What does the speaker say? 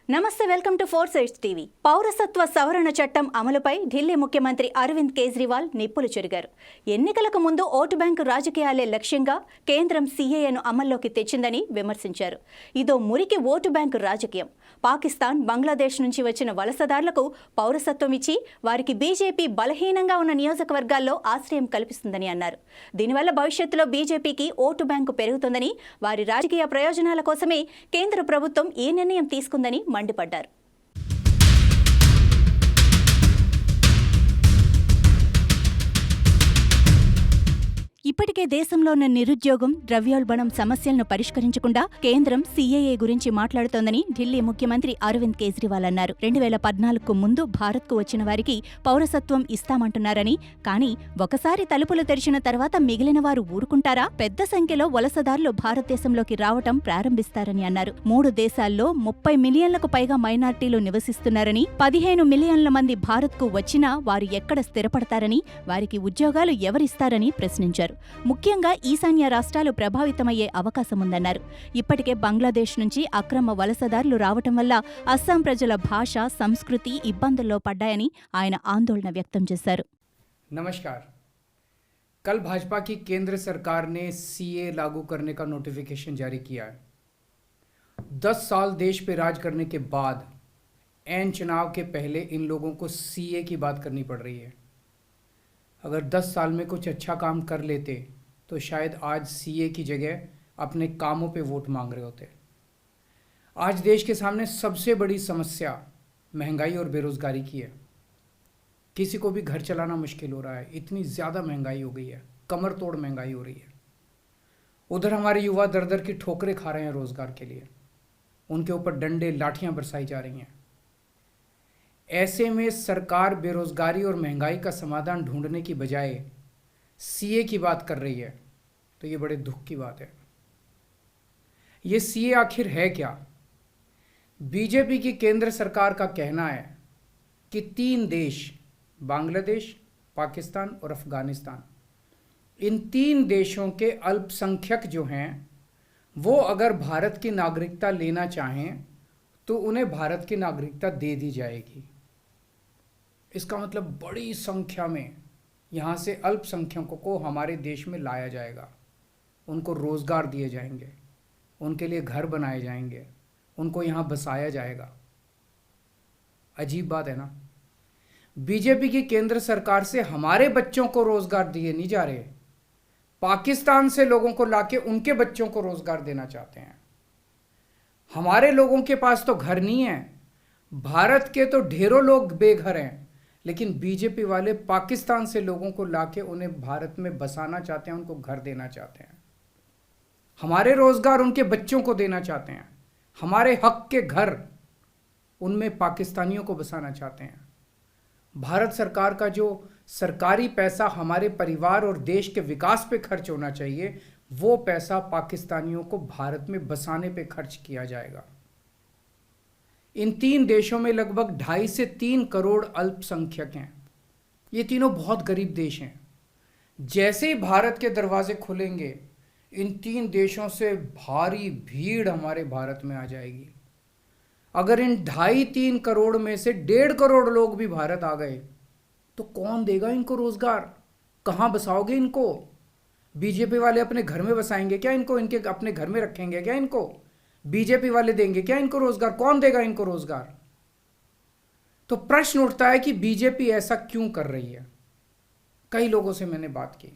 నమస్తే, welcome to 4 TV. పౌరసత్వ సవరణ చట్టం అమలుపై ఢిల్లీ ముఖ్యమంత్రి అరవింద్ కేజ్రీవాల్ నిప్పులు చెరిగారు. ఎన్నికలకు ముందు ఓటు బ్యాంకు రాజకీయాలే లక్ష్యంగా కేంద్రం సీఏఏను అమల్లోకి తెచ్చిందని విమర్శించారు. ఇదో మురికి ఓటు బ్యాంకు రాజకీయం. పాకిస్తాన్, బంగ్లాదేశ్ నుంచి వచ్చిన వలసదారులకు పౌరసత్వం ఇచ్చి వారికి బీజేపీ బలహీనంగా ఉన్న నియోజకవర్గాల్లో ఆశ్రయం కల్పిస్తుందని అన్నారు. దీనివల్ల భవిష్యత్తులో బీజేపీకి ఓటు బ్యాంకు పెరుగుతుందని, వారి రాజకీయ ప్రయోజనాల కోసమే కేంద్ర ప్రభుత్వం ఈ నిర్ణయం తీసుకుందని మండిపడ్డారు. ఇప్పటికే దేశంలో ఉన్న నిరుద్యోగం, ద్రవ్యోల్బణం సమస్యలను పరిష్కరించకుండా కేంద్రం సీఏఏ గురించి మాట్లాడుతోందని ఢిల్లీ ముఖ్యమంత్రి అరవింద్ కేజ్రీవాల్ అన్నారు. 2014కు ముందు భారత్కు వచ్చిన వారికి పౌరసత్వం ఇస్తామంటున్నారని, కానీ ఒకసారి తలుపులు తెరిచిన తర్వాత మిగిలిన వారు ఊరుకుంటారా? పెద్ద సంఖ్యలో వలసదారులు భారతదేశంలోకి రావటం ప్రారంభిస్తారని అన్నారు. 3 దేశాల్లో 30 మిలియన్లకు పైగా మైనార్టీలు నివసిస్తున్నారని, 15 మిలియన్ల మంది భారత్కు వచ్చినా వారు ఎక్కడ స్థిరపడతారని, వారికి ఉద్యోగాలు ఎవరిస్తారని ప్రశ్నించారు. ముఖ్యంగా ఈశాన్య రాష్ట్రాలు ప్రభావితమయ్యే అవకాశముందన్నారు. ఇప్పటికే బంగ్లాదేశ్ నుంచి అక్రమ వలసదారులు రావటం వల్ల అస్సాం ప్రజల భాష, సంస్కృతి ఇబ్బందుల్లో పడ్డాయని ఆయన ఆందోళన వ్యక్తం చేశారు. नमस्कार। कल भाजपा की केंद्र सरकार ने सीए लागू करने का नोटिफिकेशन जारी किया है। 10 साल देश पे राज करने के बाद ऐन चुनाव के पहले इन लोगों को सीए की बात करनी पड़ रही है। अगर 10 साल में कुछ अच्छा काम कर लेते तो शायद आज सीए की जगह अपने कामों पे वोट मांग रहे होते। आज देश के सामने सबसे बड़ी समस्या महंगाई और बेरोज़गारी की है। किसी को भी घर चलाना मुश्किल हो रहा है, इतनी ज़्यादा महंगाई हो गई है, कमर तोड़ महंगाई हो रही है। उधर हमारे युवा दर दर की ठोकरें खा रहे हैं रोज़गार के लिए, उनके ऊपर डंडे लाठियाँ बरसाई जा रही हैं। ऐसे में सरकार बेरोज़गारी और महंगाई का समाधान ढूंढने की बजाय सीए की बात कर रही है, तो ये बड़े दुख की बात है। ये सीए आखिर है क्या? बीजेपी की केंद्र सरकार का कहना है कि 3 देश, बांग्लादेश, पाकिस्तान और अफ़गानिस्तान, इन 3 देशों के अल्पसंख्यक जो हैं वो अगर भारत की नागरिकता लेना चाहें तो उन्हें भारत की नागरिकता दे दी जाएगी। इसका मतलब बड़ी संख्या में यहाँ से अल्पसंख्यकों को हमारे देश में लाया जाएगा, उनको रोज़गार दिए जाएंगे, उनके लिए घर बनाए जाएंगे, उनको यहाँ बसाया जाएगा। अजीब बात है ना। बीजेपी की केंद्र सरकार से हमारे बच्चों को रोज़गार दिए नहीं जा रहे, पाकिस्तान से लोगों को लाके उनके बच्चों को रोज़गार देना चाहते हैं। हमारे लोगों के पास तो घर नहीं है, भारत के तो ढेरों लोग बेघर हैं, लेकिन बीजेपी वाले पाकिस्तान से लोगों को लाके उन्हें भारत में बसाना चाहते हैं, उनको घर देना चाहते हैं। हमारे रोज़गार उनके बच्चों को देना चाहते हैं, हमारे हक के घर उनमें पाकिस्तानियों को बसाना चाहते हैं। भारत सरकार का जो सरकारी पैसा हमारे परिवार और देश के विकास पे खर्च होना चाहिए, वो पैसा पाकिस्तानियों को भारत में बसाने पे खर्च किया जाएगा। इन 3 देशों में लगभग 2.5 से 3 करोड़ अल्पसंख्यक हैं। ये तीनों बहुत गरीब देश हैं। जैसे ही भारत के दरवाजे खुलेंगे, इन 3 देशों से भारी भीड़ हमारे भारत में आ जाएगी। अगर इन 2.5-3 करोड़ में से 1.5 करोड़ लोग भी भारत आ गए तो कौन देगा इनको रोज़गार? कहाँ बसाओगे इनको? बीजेपी वाले अपने घर में बसाएंगे क्या इनको? इनके अपने घर में रखेंगे क्या इनको? बीजेपी वाले देंगे क्या इनको रोज़गार? कौन देगा इनको रोज़गार? तो प्रश्न उठता है कि बीजेपी ऐसा क्यों कर रही है। कई लोगों से मैंने बात की,